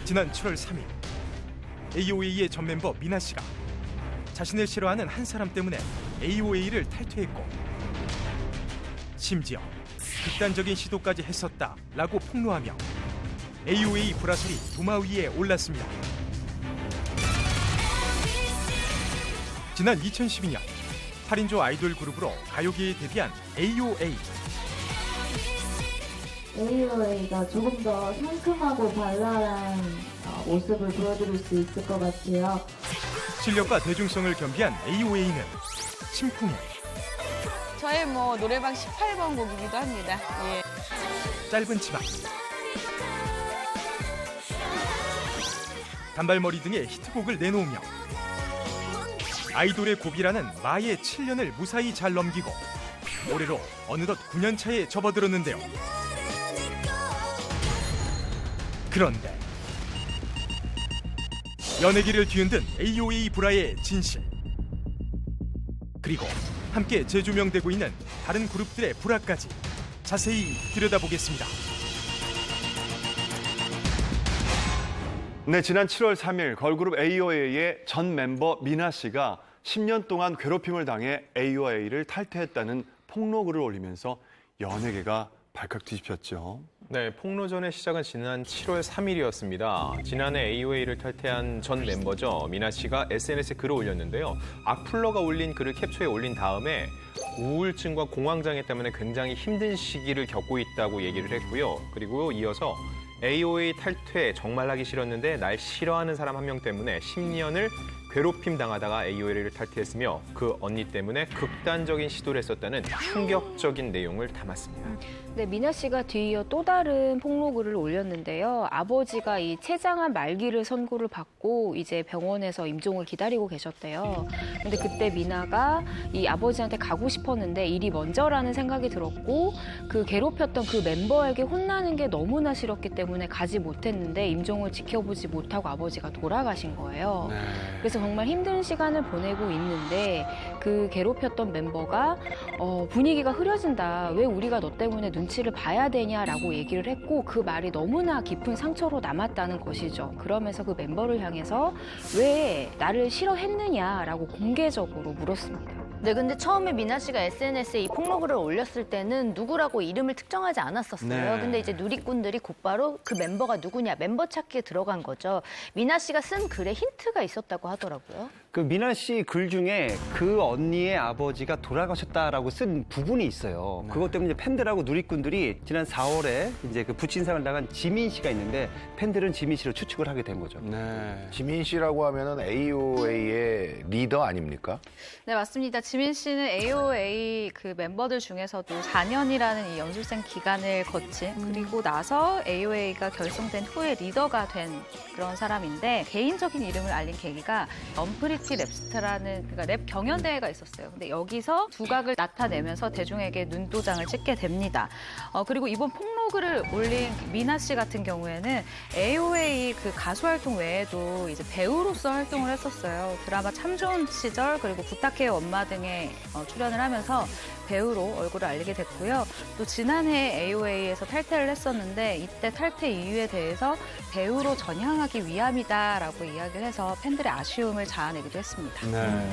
지난 7월 3일 AOA의 전 멤버 미나 씨가 자신을 싫어하는 한 사람 때문에 AOA를 탈퇴했고 심지어 극단적인 시도까지 했었다라고 폭로하며 AOA 불화설이 도마 위에 올랐습니다. 지난 2012년 8인조 아이돌 그룹으로 가요계에 데뷔한 AOA. AOA가 조금 더 상큼하고 발랄한 모습을 보여드릴 수 있을 것 같아요. 실력과 대중성을 겸비한 AOA는 심쿵해 저의 노래방 18번 곡이기도 합니다. 예. 짧은 치마, 단발머리 등의 히트곡을 내놓으며 아이돌의 고비라는 마의 7년을 무사히 잘 넘기고 올해로 어느덧 9년 차에 접어들었는데요. 그런데 연예계를 뒤흔든 AOA 불화의 진실, 그리고 함께 재조명되고 있는 다른 그룹들의 불화까지 자세히 들여다보겠습니다. 네, 지난 7월 3일 걸그룹 AOA의 전 멤버 미나 씨가 10년 동안 괴롭힘을 당해 AOA를 탈퇴했다는 폭로글을 올리면서 연예계가 발칵 뒤집혔죠. 네, 폭로전의 시작은 지난 7월 3일이었습니다. 지난해 AOA를 탈퇴한 전 멤버죠. 미나 씨가 SNS에 글을 올렸는데요. 악플러가 올린 글을 캡처해 올린 다음에 우울증과 공황장애 때문에 굉장히 힘든 시기를 겪고 있다고 얘기를 했고요. 그리고 이어서 AOA 탈퇴 정말 하기 싫었는데 날 싫어하는 사람 한 명 때문에 10년을 괴롭힘 당하다가 AOA를 탈퇴했으며 그 언니 때문에 극단적인 시도를 했었다는 충격적인 내용을 담았습니다. 네, 미나 씨가 뒤이어 또 다른 폭로글을 올렸는데요. 아버지가 이 췌장암 말기를 선고를 받고 이제 병원에서 임종을 기다리고 계셨대요. 근데 그때 미나가 이 아버지한테 가고 싶었는데 일이 먼저라는 생각이 들었고 그 괴롭혔던 그 멤버에게 혼나는 게 너무나 싫었기 때문에 가지 못했는데 임종을 지켜보지 못하고 아버지가 돌아가신 거예요. 네. 그래서 정말 힘든 시간을 보내고 있는데 그 괴롭혔던 멤버가 분위기가 흐려진다. 왜 우리가 너 때문에 눈치를 봐야 되냐라고 얘기를 했고 그 말이 너무나 깊은 상처로 남았다는 것이죠. 그러면서 그 멤버를 향해서 왜 나를 싫어했느냐라고 공개적으로 물었습니다. 네, 근데 처음에 미나 씨가 SNS에 이 폭로글을 올렸을 때는 누구라고 이름을 특정하지 않았었어요. 네. 근데 이제 누리꾼들이 곧바로 그 멤버가 누구냐, 멤버 찾기에 들어간 거죠. 미나 씨가 쓴 글에 힌트가 있었다고 하더라고요. 그 미나 씨 글 중에 그 언니의 아버지가 돌아가셨다라고 쓴 부분이 있어요. 그것 때문에 이제 팬들하고 누리꾼들이 지난 4월에 이제 그 부친상을 나간 지민 씨가 있는데 팬들은 지민 씨를 추측을 하게 된 거죠. 네. 지민 씨라고 하면은 AOA의 리더 아닙니까? 네, 맞습니다. 지민 씨는 AOA 그 멤버들 중에서도 4년이라는 이 연습생 기간을 거친 그리고 나서 AOA가 결성된 후에 리더가 된 그런 사람인데 개인적인 이름을 알린 계기가 언프리티 랩스타라는 그러니까 랩 경연대회가 있었어요. 근데 여기서 두각을 나타내면서 대중에게 눈도장을 찍게 됩니다. 그리고 이번 폭로글을 올린 미나 씨 같은 경우에는 AOA 그 가수 활동 외에도 이제 배우로서 활동을 했었어요. 드라마 참 좋은 시절 그리고 부탁해요 엄마 등에 출연을 하면서 배우로 얼굴을 알리게 됐고요. 또 지난해 AOA에서 탈퇴를 했었는데 이때 탈퇴 이유에 대해서 배우로 전향하기 위함이다라고 이야기를 해서 팬들의 아쉬움을 자아내기도 했습니다. 네.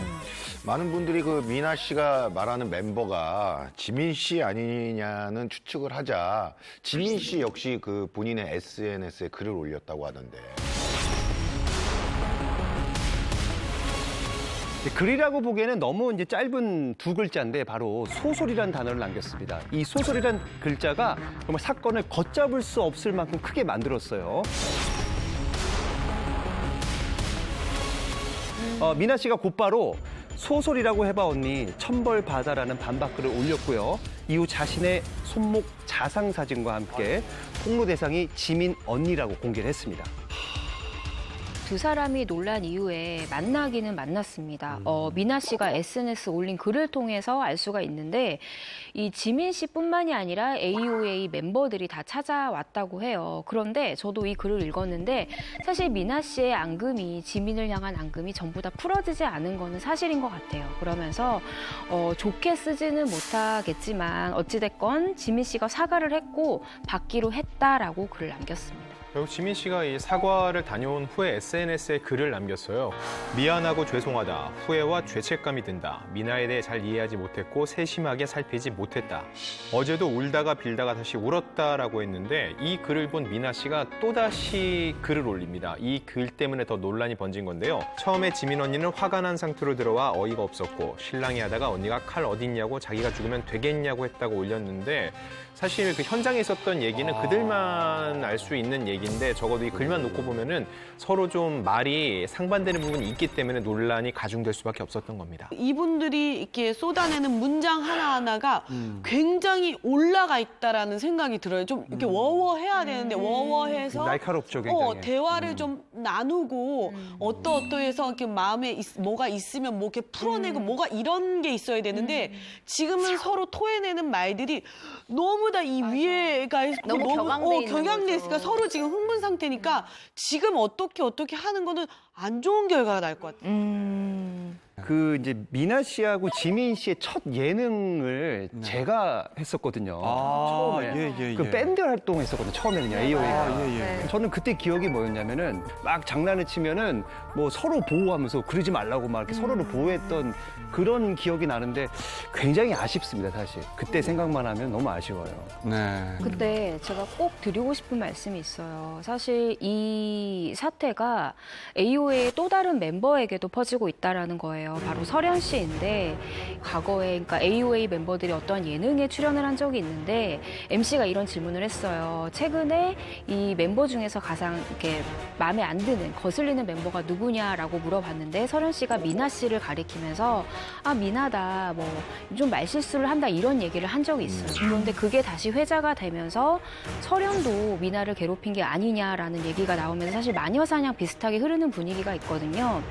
많은 분들이 그 미나 씨가 말하는 멤버가 지민 씨 아니냐는 추측을 하자 지민 씨 역시 그 본인의 SNS에 글을 올렸다고 하던데. 글이라고 보기에는 너무 이제 짧은 두 글자인데 바로 소설이라는 단어를 남겼습니다. 이 소설이라는 글자가 정말 사건을 걷잡을 수 없을 만큼 크게 만들었어요. 미나 씨가 곧바로 소설이라고 해봐 언니 천벌받아라는 반박글을 올렸고요. 이후 자신의 손목 자상 사진과 함께 폭로 대상이 지민 언니라고 공개를 했습니다. 두 사람이 논란 이후에 만나기는 만났습니다. 미나 씨가 SNS 올린 글을 통해서 알 수가 있는데 이 지민 씨뿐만이 아니라 AOA 멤버들이 다 찾아왔다고 해요. 그런데 저도 이 글을 읽었는데 사실 미나 씨의 앙금이 지민을 향한 앙금이 전부 다 풀어지지 않은 거는 사실인 것 같아요. 그러면서 좋게 쓰지는 못하겠지만 어찌됐건 지민 씨가 사과를 했고 받기로 했다라고 글을 남겼습니다. 결국 지민 씨가 이 사과를 다녀온 후에 SNS에 글을 남겼어요. 미안하고 죄송하다. 후회와 죄책감이 든다. 미나에 대해 잘 이해하지 못했고 세심하게 살피지 못했다. 어제도 울다가 빌다가 다시 울었다라고 했는데 이 글을 본 미나 씨가 또다시 글을 올립니다. 이 글 때문에 더 논란이 번진 건데요. 처음에 지민 언니는 화가 난 상태로 들어와 어이가 없었고 신랑이 하다가 언니가 칼 어딨냐고 자기가 죽으면 되겠냐고 했다고 올렸는데 사실 그 현장에 있었던 얘기는 그들만 알 수 있는 얘기인데 적어도 이 글만 놓고 보면은 서로 좀 말이 상반되는 부분이 있기 때문에 논란이 가중될 수밖에 없었던 겁니다. 이분들이 이렇게 쏟아내는 문장 하나하나가 굉장히 올라가 있다라는 생각이 들어요. 좀 이렇게 워워해야 되는데 워워해서 날카롭죠, 굉장히. 대화를 좀 나누고 어떠어떠해서 이렇게 마음에 뭐가 있으면 뭐 이렇게 풀어내고 뭐가 이런 게 있어야 되는데 지금은 서로 토해내는 말들이 너무 다 이 위에가 너무 격앙돼 있는 격양돼 있으니까 거죠. 서로 지금 흥분 상태니까 지금 어떻게 하는 거는 안 좋은 결과가 날 것 같아요. 그 이제 미나 씨하고 지민 씨의 첫 예능을 제가 했었거든요. 처음에. 예. 그 밴드 활동했었거든요. 처음에는요. AOA가. 예. 저는 그때 기억이 뭐였냐면은 막 장난을 치면은 뭐 서로 보호하면서 그러지 말라고 막 이렇게 서로를 보호했던 그런 기억이 나는데 굉장히 아쉽습니다, 사실. 그때 생각만 하면 너무 아쉬워요. 네. 그때 제가 꼭 드리고 싶은 말씀이 있어요. 사실 이 사태가 AOA의 또 다른 멤버에게도 퍼지고 있다라는 거예요. 바로 설현 씨인데 과거에 그러니까 AOA 멤버들이 어떠한 예능에 출연을 한 적이 있는데 MC가 이런 질문을 했어요. 최근에 이 멤버 중에서 가장 이렇게 마음에 안 드는 거슬리는 멤버가 누구냐라고 물어봤는데 설현 씨가 미나 씨를 가리키면서 아 미나다 뭐 좀 말실수를 한다 이런 얘기를 한 적이 있어요. 그런데 그게 다시 회자가 되면서 설현도 미나를 괴롭힌 게 아니냐라는 얘기가 나오면서 사실 마녀사냥 비슷하게 흐르는 분위기가 있거든요.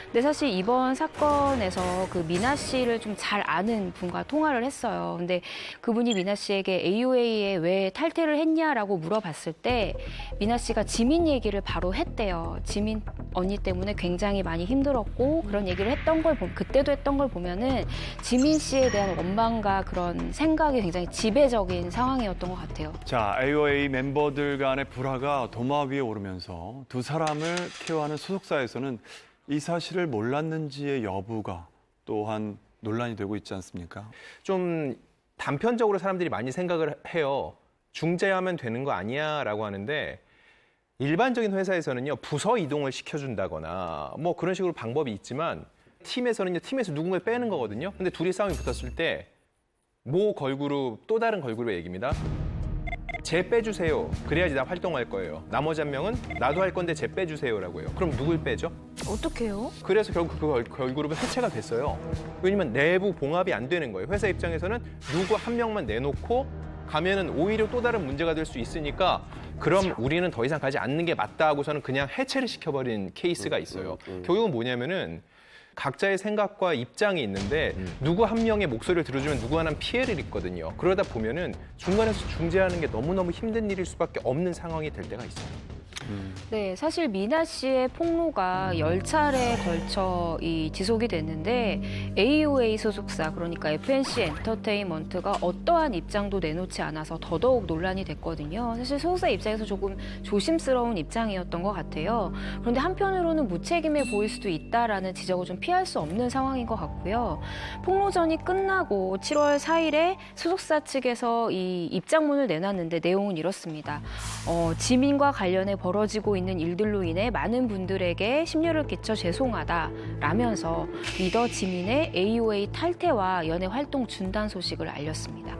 근데 사실 이번 사건에서 그 미나 씨를 좀 잘 아는 분과 통화를 했어요. 근데 그분이 미나 씨에게 AOA에 왜 탈퇴를 했냐라고 물어봤을 때 미나 씨가 지민 얘기를 바로 했대요. 지민 언니 때문에 굉장히 많이 힘들었고 그런 얘기를 했던 걸 그때도 했던 걸 보면은 지민 씨에 대한 원망과 그런 생각이 굉장히 지배적인 상황이었던 것 같아요. 자, AOA 멤버들 간의 불화가 도마 위에 오르면서 두 사람을 케어하는 소속사에서는 이 사실을 몰랐는지의 여부가 또한 논란이 되고 있지 않습니까? 좀 단편적으로 사람들이 많이 생각을 해요. 중재하면 되는 거 아니야 라고 하는데 일반적인 회사에서는요 부서 이동을 시켜준다거나 뭐 그런 식으로 방법이 있지만 팀에서는요 팀에서 누군가를 빼는 거거든요. 근데 둘이 싸움이 붙었을 때 모 걸그룹 또 다른 걸그룹의 얘기입니다. 쟤 빼주세요. 그래야지 나 활동할 거예요. 나머지 한 명은 나도 할 건데 쟤 빼주세요라고 해요. 그럼 누굴 빼죠? 어떡해요? 그래서 결국 그 걸그룹은 해체가 됐어요. 왜냐면 내부 봉합이 안 되는 거예요. 회사 입장에서는 누구 한 명만 내놓고 가면은 오히려 또 다른 문제가 될 수 있으니까 그럼 우리는 더 이상 가지 않는 게 맞다 하고서는 그냥 해체를 시켜버린 케이스가 있어요. 결국은 뭐냐면은 각자의 생각과 입장이 있는데 누구 한 명의 목소리를 들어주면 누구 하나는 피해를 입거든요. 그러다 보면은 중간에서 중재하는 게 너무너무 힘든 일일 수밖에 없는 상황이 될 때가 있어요. 네, 사실 미나 씨의 폭로가 10차례에 걸쳐 지속이 됐는데 AOA 소속사 그러니까 FNC 엔터테인먼트가 어떠한 입장도 내놓지 않아서 더더욱 논란이 됐거든요. 사실 소속사 입장에서 조금 조심스러운 입장이었던 것 같아요. 그런데 한편으로는 무책임해 보일 수도 있다라는 지적을 좀 피할 수 없는 상황인 것 같고요. 폭로전이 끝나고 7월 4일에 소속사 측에서 이 입장문을 내놨는데 내용은 이렇습니다. 지민과 관련해 벌어지고 있는 일들로 인해 많은 분들에게 심려를 끼쳐 죄송하다라면서 리더 지민의 AOA 탈퇴와 연예 활동 중단 소식을 알렸습니다.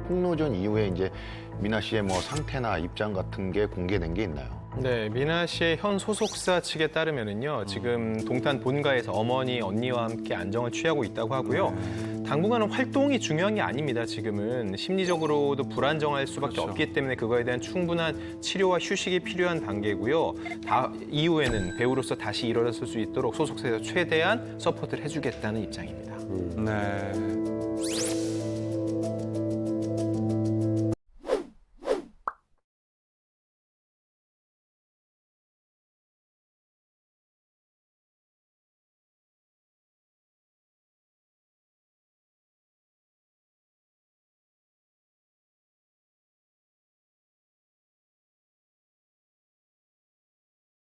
폭로전 이후에 이제 미나 씨의 뭐 상태나 입장 같은 게 공개된 게 있나요? 네, 미나 씨의 현 소속사 측에 따르면은요, 지금 동탄 본가에서 어머니, 언니와 함께 안정을 취하고 있다고 하고요. 당분간은 활동이 중요한 게 아닙니다. 지금은 심리적으로도 불안정할 수밖에 없기 때문에 그거에 대한 충분한 치료와 휴식이 필요한 단계고요. 이후에는 배우로서 다시 일어설 수 있도록 소속사에서 최대한 서포트를 해주겠다는 입장입니다. 네.